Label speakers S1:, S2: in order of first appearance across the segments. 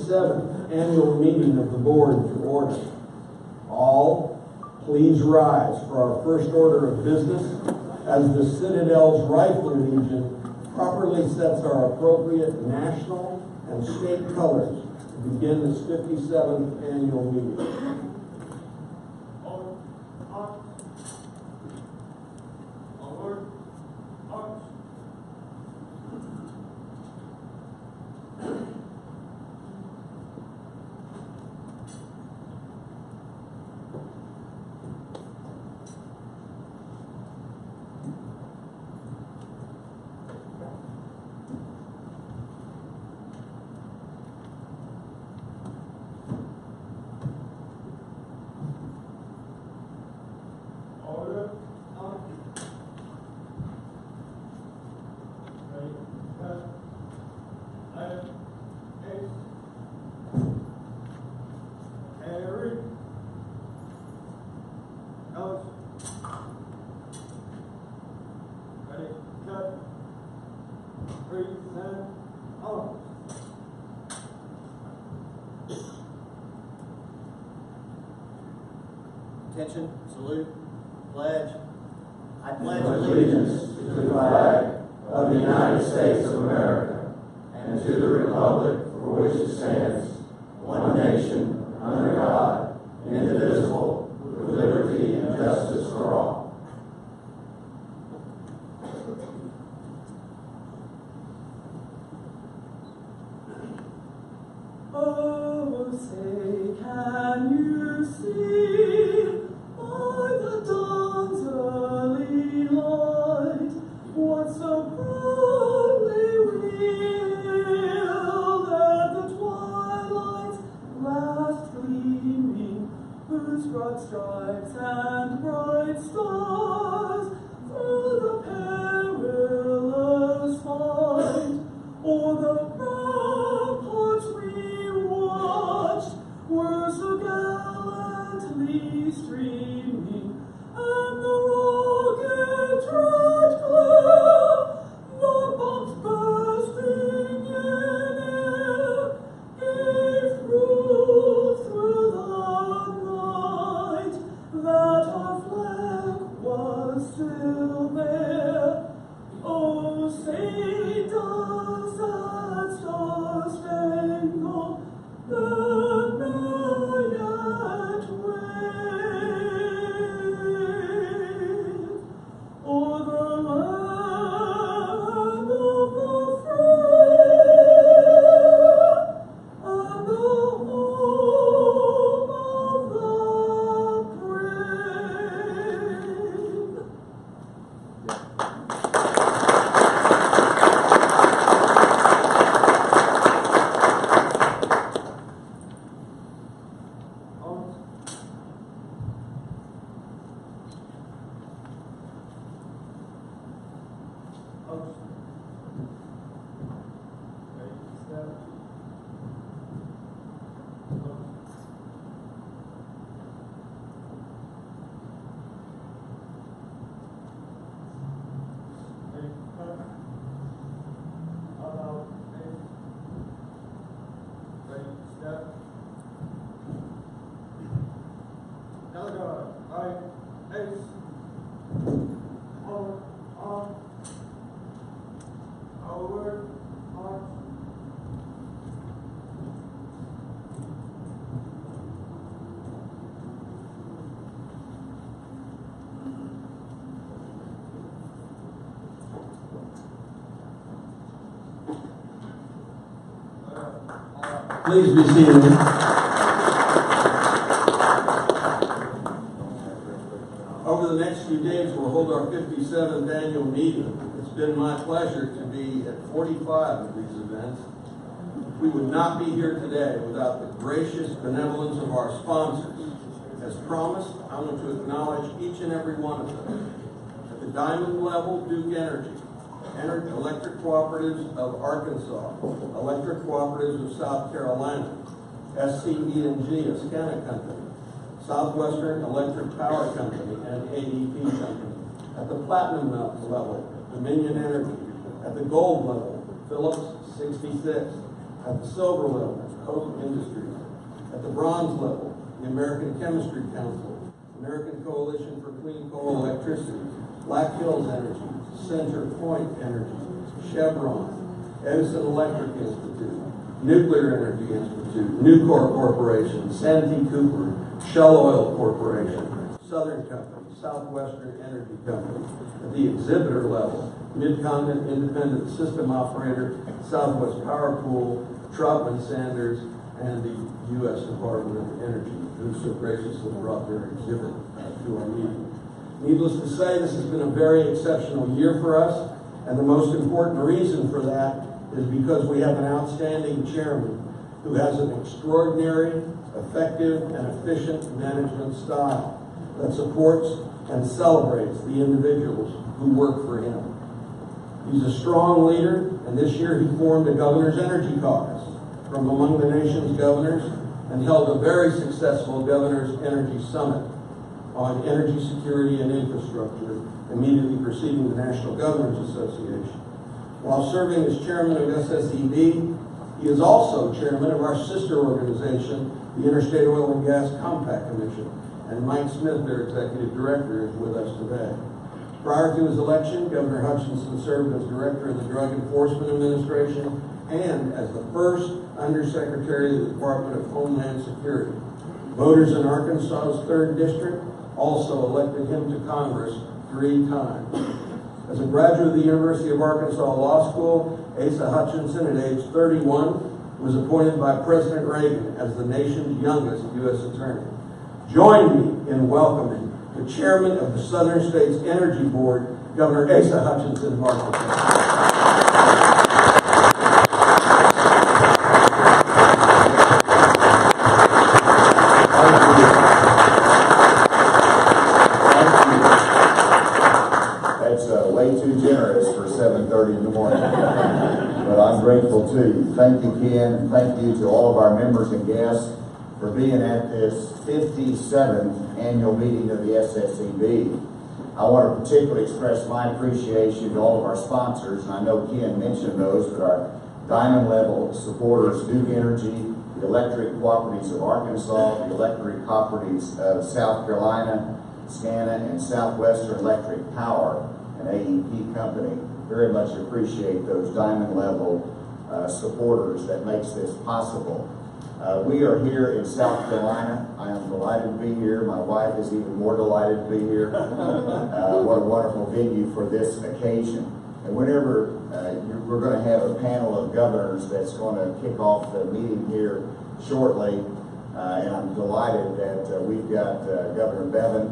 S1: 57th Annual Meeting of the Board to order. All, please rise for our first order of business as the Citadel's Rifle Legion properly sets our appropriate national and state colors to begin this 57th Annual Meeting.
S2: Attention, salute, pledge. I pledge
S3: allegiance to the flag of the United States of America and to the republic for which it stands, one nation, under God, indivisible, with liberty and justice for all.
S4: Oh, say, can you see by the dawn's early light what so proudly we hailed at the twilight's last gleaming, whose broad stripes and bright stars through the perilous fight o'er the ramparts we watched were so gallantly streaming, and the rocket tracked clear, the bombs bursting in air, gave proof through the night that our flag was still there. Oh, say does that star-spangled banner yet wave o'er the land of the free and the home of the brave?
S1: Please be seated. Over the next few days, we'll hold our 57th annual meeting. It's been my pleasure to be at 45 of these events. We would not be here today without the gracious benevolence of our sponsors. As promised, I want to acknowledge each and every one of them. At the diamond level, Duke Energy, Electric Cooperatives of Arkansas, Electric Cooperatives of South Carolina, SCE&G, a SCANA company, Southwestern Electric Power Company, and AEP Company. At the platinum level, Dominion Energy. At the gold level, Phillips 66, At the silver level, Koch Industries. At the bronze level, the American Chemistry Council, American Coalition for Clean Coal Electricity, Black Hills Energy, Center Point Energy, Chevron, Edison Electric Institute, Nuclear Energy Institute, Nucor Corporation, Santee Cooper, Shell Oil Corporation, Southern Company, Southwestern Energy Company. At the exhibitor level, Mid-Continent Independent System Operator, Southwest Power Pool, Trotman Sanders, and the U.S. Department of Energy, who so graciously brought their exhibit to our meeting. Needless to say, this has been a very exceptional year for us, and the most important reason for that is because we have an outstanding chairman who has an extraordinary, effective, and efficient management style that supports and celebrates the individuals who work for him. He's a strong leader, and this year he formed a Governor's Energy Caucus from among the nation's governors and held a very successful Governor's Energy Summit on energy security and infrastructure immediately preceding the National Governors Association. While serving as chairman of SSEB, he is also chairman of our sister organization, the Interstate Oil and Gas Compact Commission, and Mike Smith, their executive director, is with us today. Prior to his election, Governor Hutchinson served as director of the Drug Enforcement Administration and as the first undersecretary of the Department of Homeland Security. Voters in Arkansas's 3rd District also elected him to Congress 3 times. As a graduate of the University of Arkansas Law School, Asa Hutchinson, at age 31, was appointed by President Reagan as the nation's youngest U.S. attorney. Join me in welcoming the chairman of the Southern States Energy Board, Governor Asa Hutchinson of Arkansas.
S3: Generous for 7:30 in the morning, but I'm grateful to you. Thank you, Ken. Thank you to all of our members and guests for being at this 57th annual meeting of the SSEB. I want to particularly express my appreciation to all of our sponsors, and I know Ken mentioned those, but our diamond level supporters, Duke Energy, the Electric Cooperatives of Arkansas, the Electric Cooperatives of South Carolina, SCANA, and Southwestern Electric Power, an AEP company. Very much appreciate those diamond level supporters that makes this possible. We are here in South Carolina. I am delighted to be here. My wife is even more delighted to be here. What a wonderful venue for this occasion. And whenever we're going to have a panel of governors that's going to kick off the meeting here shortly, and I'm delighted that we've got Governor Bevin.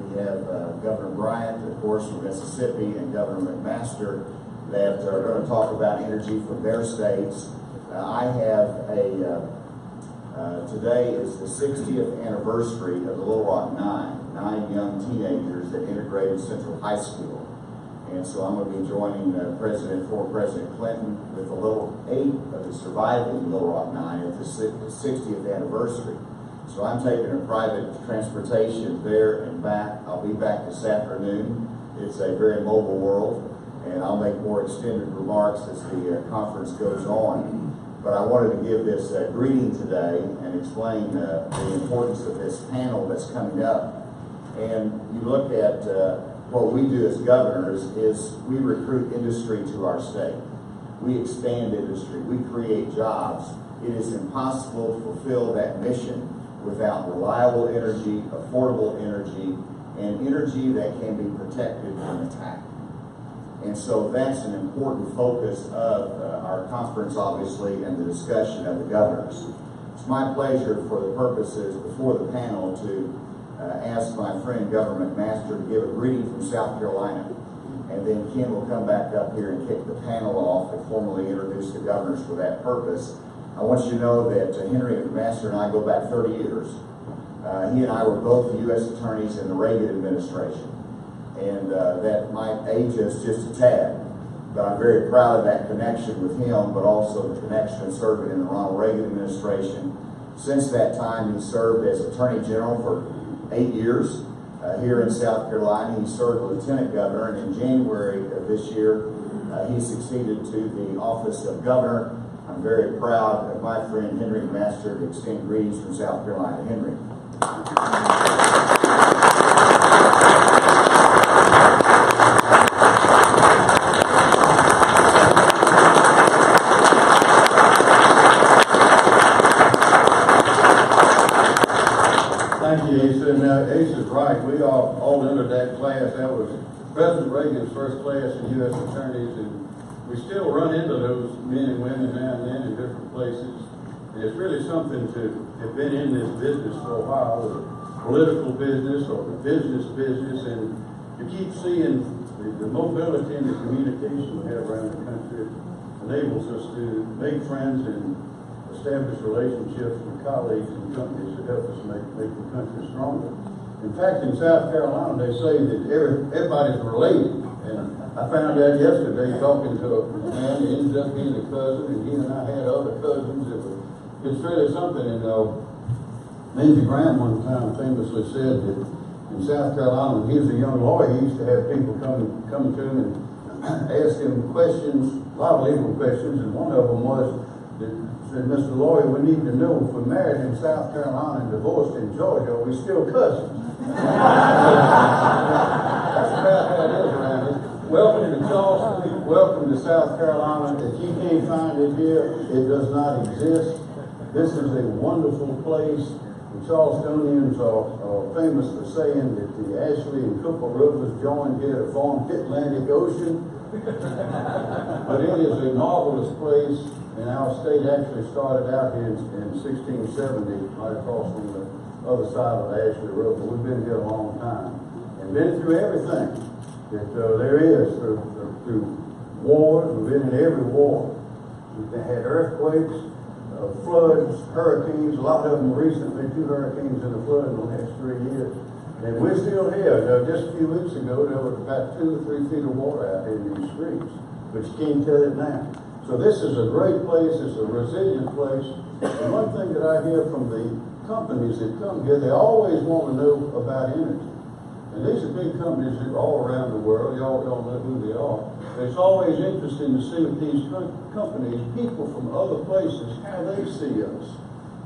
S3: We have Governor Bryant, of course, from Mississippi, and Governor McMaster that are going to talk about energy from their states. I have today is the 60th anniversary of the Little Rock Nine young teenagers that integrated Central High School. And so I'm going to be joining former President Clinton with the Little 8 of the surviving Little Rock Nine at the 60th anniversary. So I'm taking a private transportation there and back. I'll be back this afternoon. It's a very mobile world, and I'll make more extended remarks as the conference goes on. But I wanted to give this greeting today and explain the importance of this panel that's coming up. And you look at what we do as governors is we recruit industry to our state. We expand industry. We create jobs. It is impossible to fulfill that mission without reliable energy, affordable energy, and energy that can be protected from attack. And so that's an important focus of our conference, obviously, and the discussion of the governors. It's my pleasure for the purposes before the panel to ask my friend Governor McMaster to give a greeting from South Carolina. And then Ken will come back up here and kick the panel off and formally introduce the governors for that purpose. I want you to know that Henry McMaster and I go back 30 years. He and I were both U.S. attorneys in the Reagan administration. And that might age us just a tad. But I'm very proud of that connection with him, but also the connection serving in the Ronald Reagan administration. Since that time, he served as Attorney General for 8 years here in South Carolina. He served Lieutenant Governor, and in January of this year, he succeeded to the office of governor. I'm very proud of my friend Henry Master to extend greetings from South Carolina. Henry.
S5: Thank you, Asa. Now, Asa's right. We all entered that class. That was President Reagan's first class in U.S. attorneys, and we still run into those men and women now and then in different places. And it's really something to have been in this business for a while, the political business or the business, and to keep seeing the mobility and the communication we have around the country enables us to make friends and establish relationships with colleagues and companies that help us make the country stronger. In fact, in South Carolina, they say that everybody's related. And I found out yesterday talking to a man who ended up being a cousin, and he and I had other cousins. It's really something. And Lindsey Graham one time famously said that in South Carolina, when he was a young lawyer, he used to have people come to him and ask him questions, a lot of legal questions, and one of them was that said, "Mr. Lawyer, we need to know if we're married in South Carolina and divorced in Georgia, are we still cousins?" That's about how it is around here. Welcome to Charleston. Welcome to South Carolina. If you can't find it here, it does not exist. This is a wonderful place. The Charlestonians are famous for saying that the Ashley and Cooper rivers joined here to form the Atlantic Ocean. But it is a marvelous place, and our state actually started out here in 1670, right across from the other side of the Ashley River. We've been here a long time and been through everything that there is through wars. We've been in every war. We've had earthquakes, floods, hurricanes. A lot of them recently, 2 hurricanes and a flood in the last 3 years. And we're still here. Just a few weeks ago, there was about 2 or 3 feet of water out here in these streets, but you can't tell it now. So this is a great place. It's a resilient place. And one thing that I hear from the companies that come here, they always want to know about energy. And these are big companies that are all around the world. Y'all know who they are. But it's always interesting to see with these companies, people from other places, how they see us.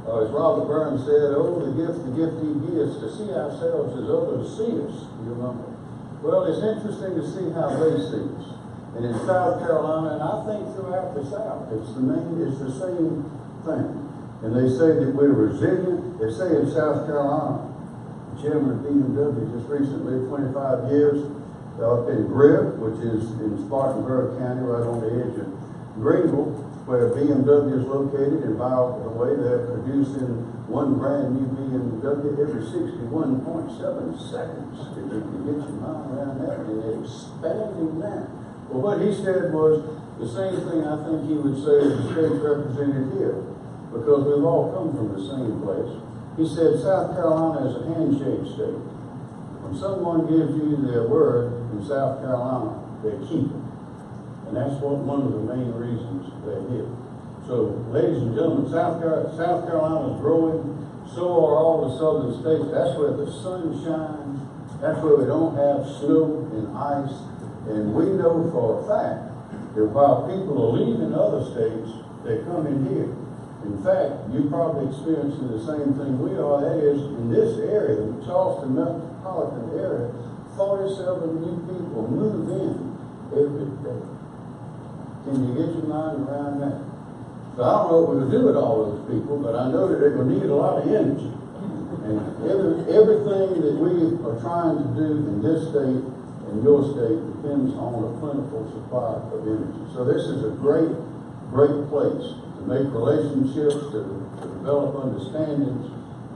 S5: As Robert Burns said, "Oh, the gift he gives, to see ourselves as others see us." You remember? Well, it's interesting to see how they see us. And in South Carolina, and I think throughout the South, it's the same thing. And they say that we're resilient. They say in South Carolina, the chairman of BMW just recently, 25 years, up in Greer, which is in Spartanburg County, right on the edge of Greenville, where BMW is located, and by the way, they're producing one brand new BMW every 61.7 seconds. If you can get your mind around that, and they're expanding that. Well, what he said was the same thing I think he would say as the state represented here, because we've all come from the same place. He said South Carolina is a handshake state. When someone gives you their word in South Carolina, they keep it. And that's one of the main reasons they're here. So, ladies and gentlemen, South Carolina is growing. So are all the southern states. That's where the sun shines. That's where we don't have snow and ice. And we know for a fact that while people are leaving other states, they're coming here. In fact, you're probably experiencing the same thing we are. That is, in this area, the Charleston metropolitan area, 47 new people move in every day. Can you get your mind around that? So I don't know what we're going to do with all those people, but I know that they're going to need a lot of energy. And everything that we are trying to do in this state and your state depends on a plentiful supply of energy. So this is a great place to make relationships, to develop understandings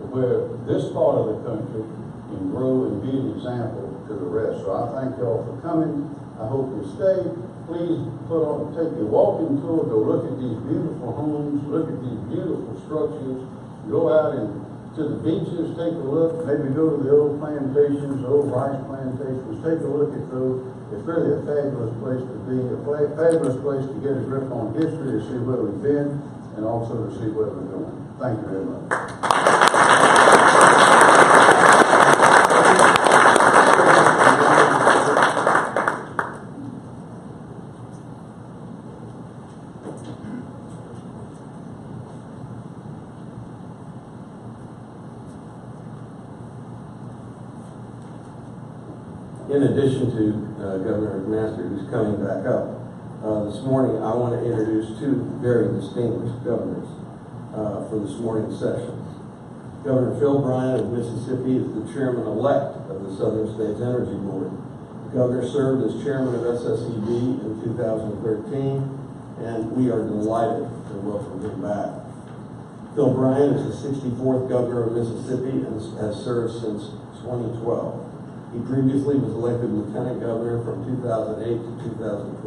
S5: where this part of the country can grow and be an example to the rest. So I thank y'all for coming. I hope you stay. Please take your walking tour, go look at these beautiful homes, look at these beautiful structures, go out to the beaches, take a look, maybe go to the old plantations, old rice plantations, take a look at those. It's really a fabulous place to be, a fabulous place to get a grip on history, to see where we've been, and also to see where we're going. Thank you very much.
S1: in addition to Governor McMaster, who's coming back up, this morning I want to introduce two very distinguished governors for this morning's session. Governor Phil Bryant of Mississippi is the chairman-elect of the Southern States Energy Board. The governor served as chairman of SSEB in 2013, and we are delighted to welcome him back. Phil Bryant is the 64th governor of Mississippi and has served since 2012. He previously was elected lieutenant governor from 2008 to 2012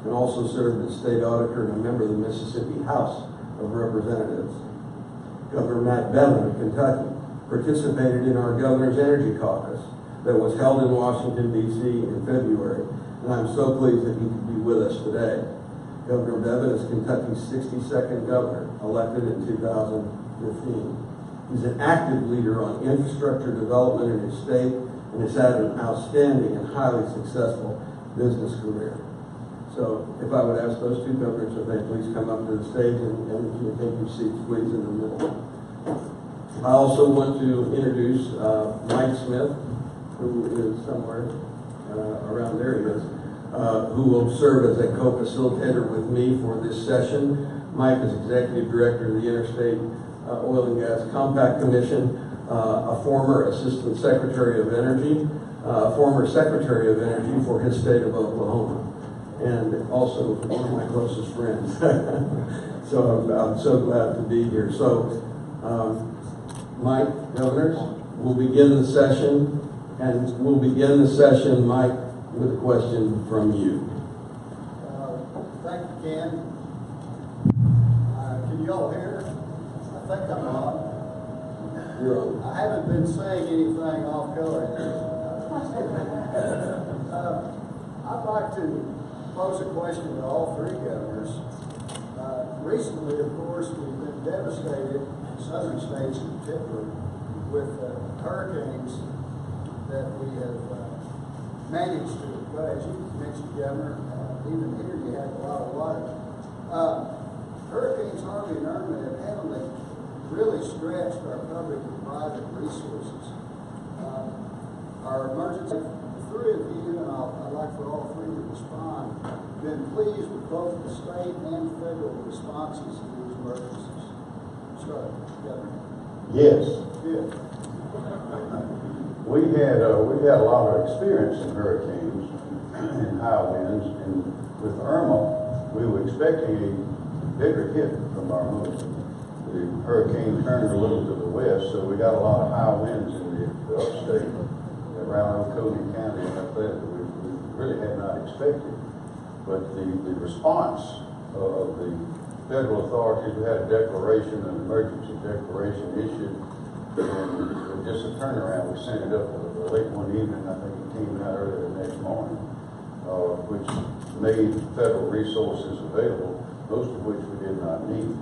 S1: and also served as state auditor and a member of the Mississippi House of Representatives. Governor Matt Bevin of Kentucky participated in our Governor's Energy Caucus that was held in Washington, D.C. in February, and I'm so pleased that he could be with us today. Governor Bevin is Kentucky's 62nd governor, elected in 2015. He's an active leader on infrastructure development in his state and has had an outstanding and highly successful business career. So if I would ask those two governors if they please come up to the stage and you can take your seats please in the middle. I also want to introduce Mike Smith, who is somewhere around there he is, who will serve as a co-facilitator with me for this session. Mike is Executive Director of the Interstate Oil and Gas Compact Commission, a former Assistant Secretary of Energy, a former Secretary of Energy for his state of Oklahoma, and also one of my closest friends. So I'm so glad to be here. So, Mike, governors, we'll begin the session, and we'll begin the session, Mike, with a question from you.
S6: Thank you, Ken. Can you all hear? I think I'm on.
S1: You're on.
S6: I haven't been saying anything off color. I'd like to pose a question to all three governors. Recently, of course, we've been devastated, southern states in particular, with hurricanes that we have managed to, but as you mentioned, Governor, even here you have a lot of water. Hurricanes Harvey and Irma have really stretched our public and private resources. Our emergency, the three of you, and I'd like for all three to respond, been pleased with both the state and federal responses to these emergencies. Start, Governor.
S5: Yes.
S6: Good.
S5: We've had a lot of experience in hurricanes and high winds, and with Irma, we were expecting a bigger hit from our move. The hurricane turned a little to the west, so we got a lot of high winds in the upstate, around Oconee County and up there that we really had not expected. But the response of the federal authorities, we had a declaration, an emergency declaration issued, and just a turnaround. We sent it up late one evening. I think it came out early the next morning, which made federal resources available, most of which we did not need.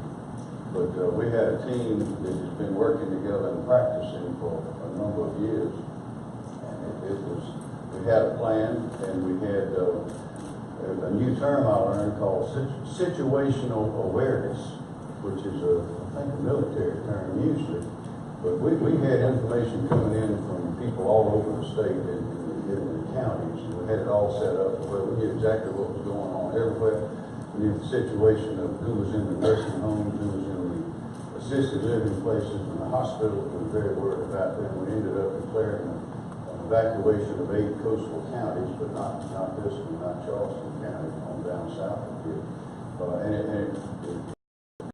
S5: But we had a team that has been working together and practicing for a number of years. And we had a plan, and we had a new term I learned called situational awareness, which is I think a military term usually. But we had information coming in from people all over the state and in the counties, and we had it all set up where we knew exactly what was going on everywhere. We knew the situation of who was in the nursing homes, who was in the assisted living places, and the hospitals were very worried about them. We ended up declaring an evacuation of 8 coastal counties, but not this one, not Charleston County, on down south of here. And it